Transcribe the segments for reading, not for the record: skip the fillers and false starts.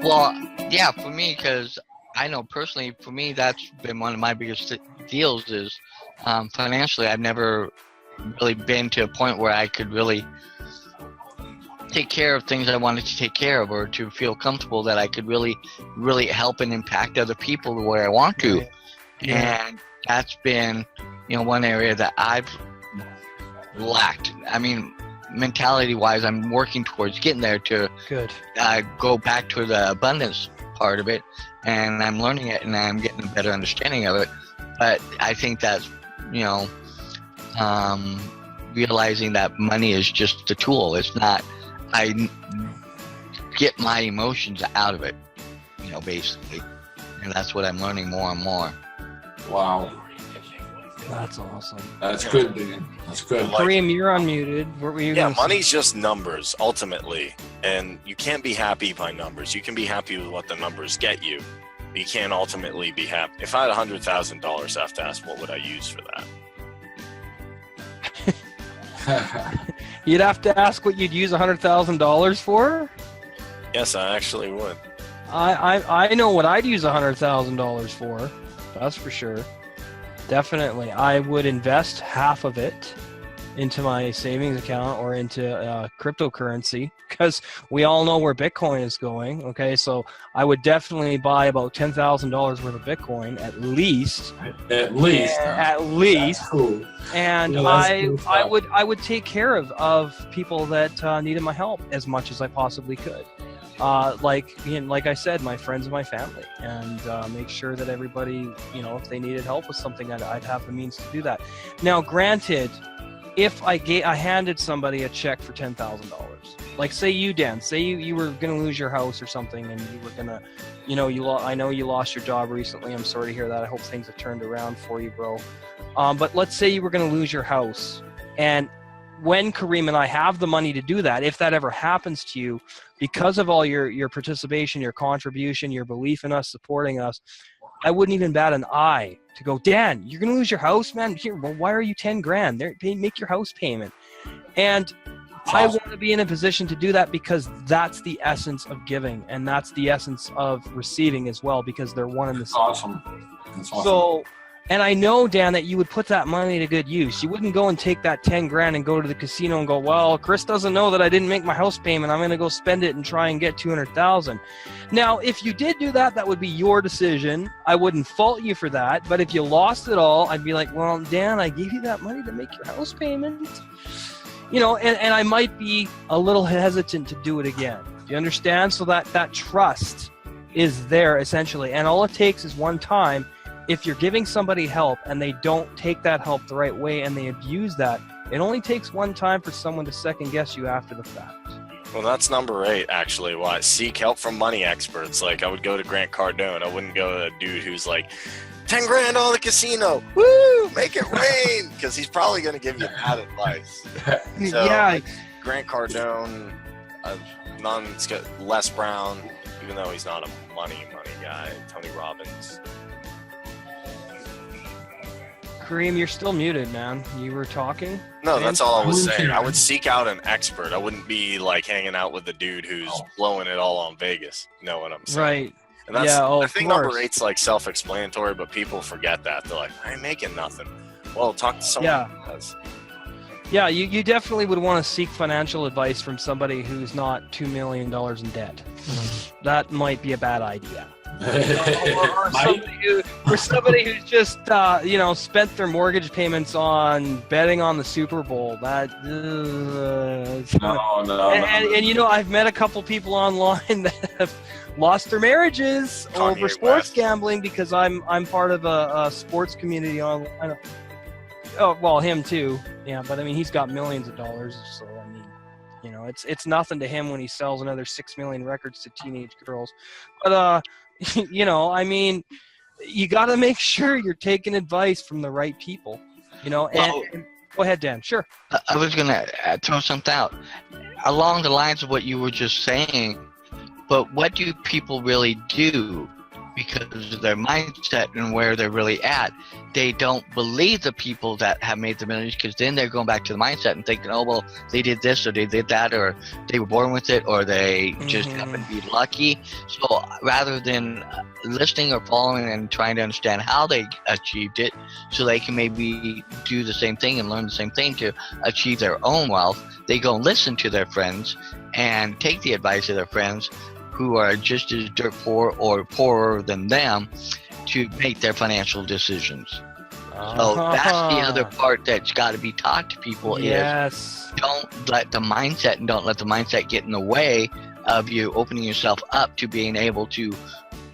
Well, yeah, for me, because I know personally, for me, that's been one of my biggest deals is financially, I've never really been to a point where I could really take care of things I wanted to take care of, or to feel comfortable that I could really, really help and impact other people the way I want to. Right. Yeah. And that's been, one area that I've lacked. I mean, mentality-wise, I'm working towards getting there to Good. go back to the abundance part of it, and I'm learning it, and I'm getting a better understanding of it. But I think that's, realizing that money is just a tool. It's not. I get my emotions out of it, basically, and that's what I'm learning more and more. Wow. That's awesome. That's good, man. That's good. Kareem, you're unmuted. What were you Yeah, gonna say? money's just numbers, ultimately. And you can't be happy by numbers. You can be happy with what the numbers get you. But you can't ultimately be happy. If I had $100,000, I have to ask, what would I use for that? You'd have to ask what you'd use $100,000 for? Yes, I actually would. I know what I'd use $100,000 for. That's for sure. Definitely. I would invest half of it into my savings account or into cryptocurrency, because we all know where Bitcoin is going. Okay, so I would definitely buy about $10,000 worth of Bitcoin at least. At least. At least. That's cool. And Yeah, I would take care of people that needed my help as much as I possibly could. Like I said, my friends and my family, and make sure that everybody, if they needed help with something, I'd have the means to do that. Now, granted, if I handed somebody a check for $10,000, like say you, Dan, say you were going to lose your house or something, and you were going to, I know you lost your job recently. I'm sorry to hear that. I hope things have turned around for you, bro. But let's say you were going to lose your house, and when Kareem and I have the money to do that, if that ever happens to you, because of all your participation, your contribution, your belief in us, supporting us, I wouldn't even bat an eye to go, Dan, you're going to lose your house, man? Here, well, why are you 10 grand? Make your house payment. And I want to be in a position to do that, because that's the essence of giving, and that's the essence of receiving as well, because they're one and the same. Awesome. That's awesome. So, and I know, Dan, that you would put that money to good use. You wouldn't go and take that 10 grand and go to the casino and go, well, Chris doesn't know that I didn't make my house payment. I'm going to go spend it and try and get 200,000. Now, if you did do that, that would be your decision. I wouldn't fault you for that. But if you lost it all, I'd be like, well, Dan, I gave you that money to make your house payment. And I might be a little hesitant to do it again. Do you understand? So that trust is there, essentially. And all it takes is one time. If you're giving somebody help and they don't take that help the right way and they abuse that, it only takes one time for someone to second guess you after the fact. Well, that's number 8, actually. Why? Seek help from money experts. Like, I would go to Grant Cardone. I wouldn't go to a dude who's like, 10 grand on the casino. Woo! Make it rain! Because he's probably going to give you bad advice. So, Yeah. Grant Cardone, Les Brown, even though he's not a money guy. Tony Robbins. Kareem, you're still muted, man. You were talking? No, that's all I was saying. I would seek out an expert. I wouldn't be like hanging out with the dude who's blowing it all on Vegas. You know what I'm saying? Right. And that's, Yeah, I think number 8's like self-explanatory, but people forget that. They're like, I ain't making nothing. Well, talk to someone who does. Yeah, you definitely would want to seek financial advice from somebody who's not $2 million in debt. That might be a bad idea. or somebody who's just spent their mortgage payments on betting on the Super Bowl. That no. I've met a couple people online that have lost their marriages over sports gambling, because I'm part of a sports community online. Oh, well, him too. Yeah, but I mean, he's got millions of dollars, so I mean, it's nothing to him when he sells another 6 million records to teenage girls. But I mean, you got to make sure you're taking advice from the right people, and go ahead, Dan. Sure. I was going to throw something out along the lines of what you were just saying, but what do people really do because of their mindset and where they're really at. They don't believe the people that have made the millions, because then they're going back to the mindset and thinking, oh, well, they did this or they did that, or they were born with it, or they just happen to be lucky. So rather than listening or following and trying to understand how they achieved it, so they can maybe do the same thing and learn the same thing to achieve their own wealth, they go and listen to their friends and take the advice of their friends who are just as dirt poor or poorer than them to make their financial decisions. So that's the other part that's got to be taught to people. Yes. Is don't let the mindset and don't let the mindset get in the way of you opening yourself up to being able to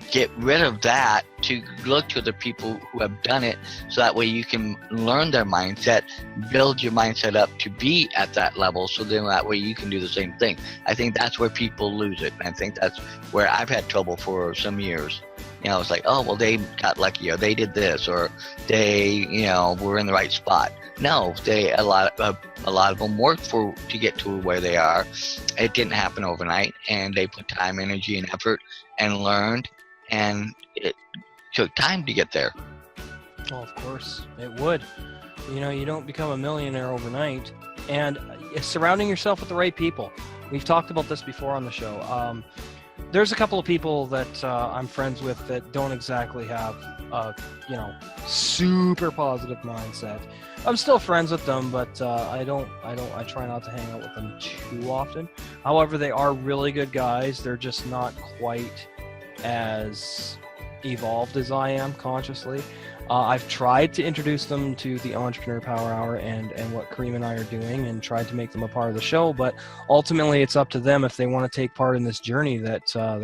get rid of that, to look to the people who have done it, so that way you can learn their mindset, build your mindset up to be at that level, so then that way you can do the same thing. I think that's where people lose it, and I think that's where I've had trouble for some years. You know, it's like, oh, well, they got lucky, or they did this, or they, you know, were in the right spot. No, a lot of them worked to get to where they are. It didn't happen overnight, and they put time, energy, and effort, and learned, and it took time to get there. Well, of course, it would. You know, you don't become a millionaire overnight, and surrounding yourself with the right people. We've talked about this before on the show. There's a couple of people that I'm friends with that don't exactly have a, super positive mindset. I'm still friends with them, but I try not to hang out with them too often. However, they are really good guys. They're just not quite as evolved as I am consciously. I've tried to introduce them to the Entrepreneur Power Hour and what Kareem and I are doing, and tried to make them a part of the show, but ultimately it's up to them if they want to take part in this journey that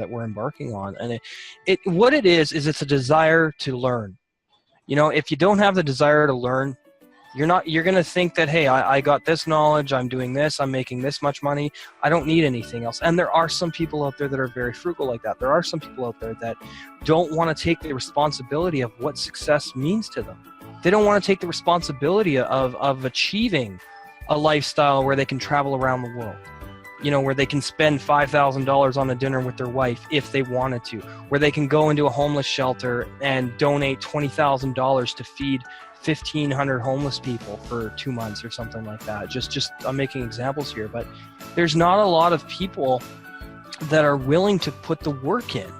we're embarking on. And what it is it's a desire to learn. You know, if you don't have the desire to learn, you're going to think that, hey, I got this knowledge, I'm doing this, I'm making this much money, I don't need anything else. And there are some people out there that are very frugal like that. There are some people out there that don't want to take the responsibility of what success means to them. They don't want to take the responsibility of achieving a lifestyle where they can travel around the world. You know, where they can spend $5,000 on a dinner with their wife if they wanted to, where they can go into a homeless shelter and donate $20,000 to feed 1,500 homeless people for 2 months or something like that. Just I'm making examples here, but there's not a lot of people that are willing to put the work in.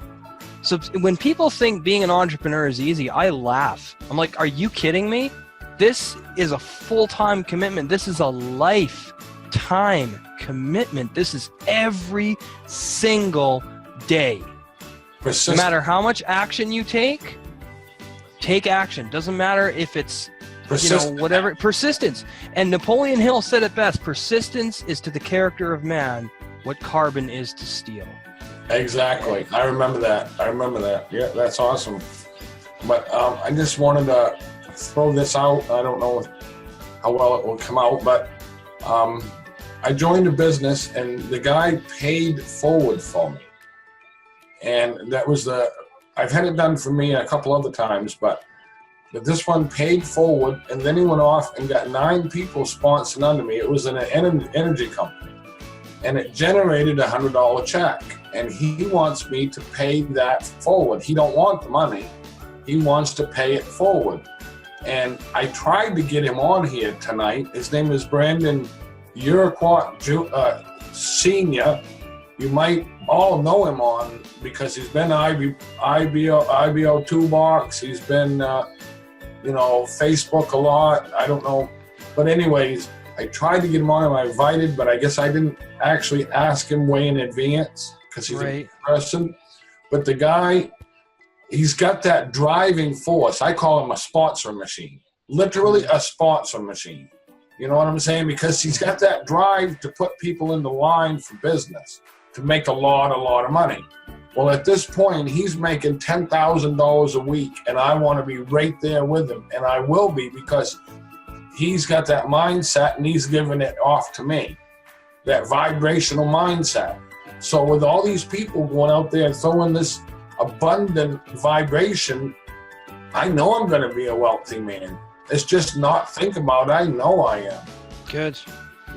So when people think being an entrepreneur is easy, I laugh. I'm like, are you kidding me? This is a full-time commitment. This is a lifetime commitment. This is every single day. No matter how much action you take action. Doesn't matter if it's, whatever. Persistence. And Napoleon Hill said it best. Persistence is to the character of man what carbon is to steel. Exactly. I remember that. Yeah, that's awesome. But I just wanted to throw this out. I don't know how well it will come out, but I joined a business and the guy paid forward for me. And that was I've had it done for me a couple other times, but this one paid forward, and then he went off and got 9 people sponsored under me. It was an energy company, and it generated a $100 check, and he wants me to pay that forward. He don't want the money. He wants to pay it forward. And I tried to get him on here tonight. His name is Brandon Uruquat Senior. You might all know him because he's been IBO Toolbox. He's been, Facebook a lot. I don't know. But anyways, I tried to get him on. I invited, but I guess I didn't actually ask him way in advance because he's a person. But the guy, he's got that driving force. I call him a sponsor machine. Literally a sponsor machine. You know what I'm saying? Because he's got that drive to put people in the line for business, to make a lot of money. Well, at this point, he's making $10,000 a week, and I want to be right there with him, and I will be, because he's got that mindset, and he's giving it off to me, that vibrational mindset. So with all these people going out there and throwing this abundant vibration, I know I'm going to be a wealthy man. It's just not think about it. I know I am. Good.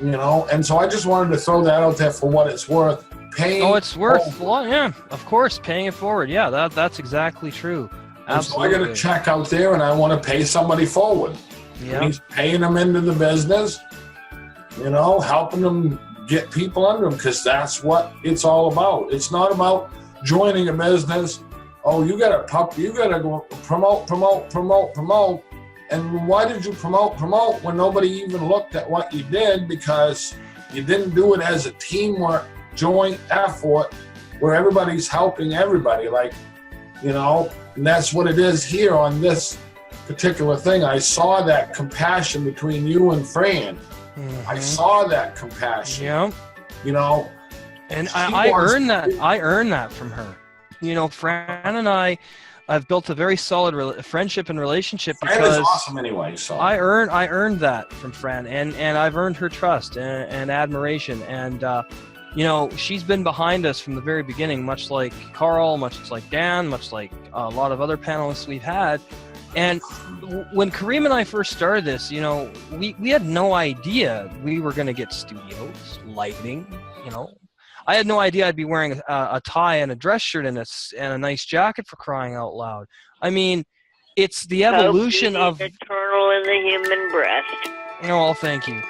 And so I just wanted to throw that out there for what it's worth. paying. Oh, it's worth. forward. Well, yeah, of course, paying it forward. Yeah, that's exactly true. And so I Absolutely. got a check out there, and I want to pay somebody forward. And Yeah. he's paying them into the business, you know, helping them get people under them, because that's what it's all about. It's not about joining a business. Oh, you got to go promote. And why did you promote when nobody even looked at what you did? Because you didn't do it as a teamwork, joint effort where everybody's helping everybody. Like, you know, and that's what it is here on this particular thing. I saw that compassion between you and Fran. I saw that compassion. Yeah. You know, And She I wants earned that. to- I earned that from her. You know, Fran and I've built a very solid friendship and relationship Fran is because awesome anyway. So I earned that from Fran, and I've earned her trust and admiration. And you know, she's been behind us from the very beginning, much like Carl, much like Dan, much like a lot of other panelists we've had. And when Kareem and I first started this, you know, we had no idea we were going to get studios, lighting, you know. I had no idea I'd be wearing a tie and a dress shirt and a nice jacket, for crying out loud. I mean, it's the evolution How of... beauty is eternal in the human breast. Oh, well, thank you.